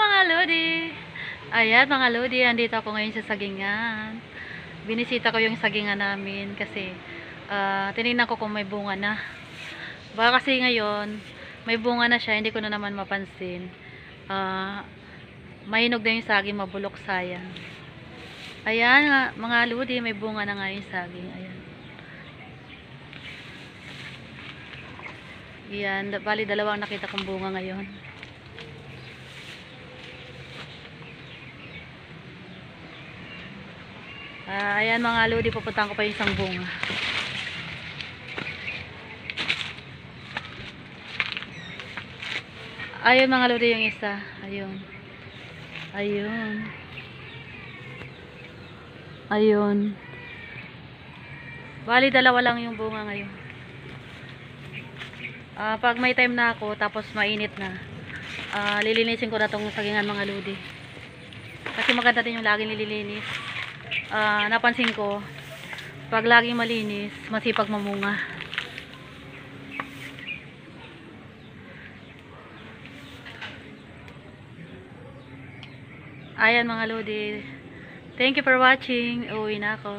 mga lodi! Ayan mga lodi, andito ako ngayon sa sagingan. Binisita ko yung sagingan namin kasi tinignan ko kung may bunga na. Baka kasi ngayon, may bunga na siya, hindi ko na naman mapansin. Mahinog na yung saging, mabulok sayang. Ayan mga lodi, may bunga na nga yung saging. Ayan. Ayan, bali dalawang nakita kong bunga ngayon. Ayan mga lodi, pupuntahan ko pa yung isang bunga. Ayun mga lodi yung isa. Ayun. Ayun. Ayun. Bali dalawa lang yung bunga ngayon. Pag may time na ako, tapos mainit na, lilinisin ko na tong sagingan mga lodi. Kasi maganda din yung laging nililinis. Napansin ko, pag laging malinis, masipag mamunga. Ayan mga lodi. Thank you for watching. Uwi na ako.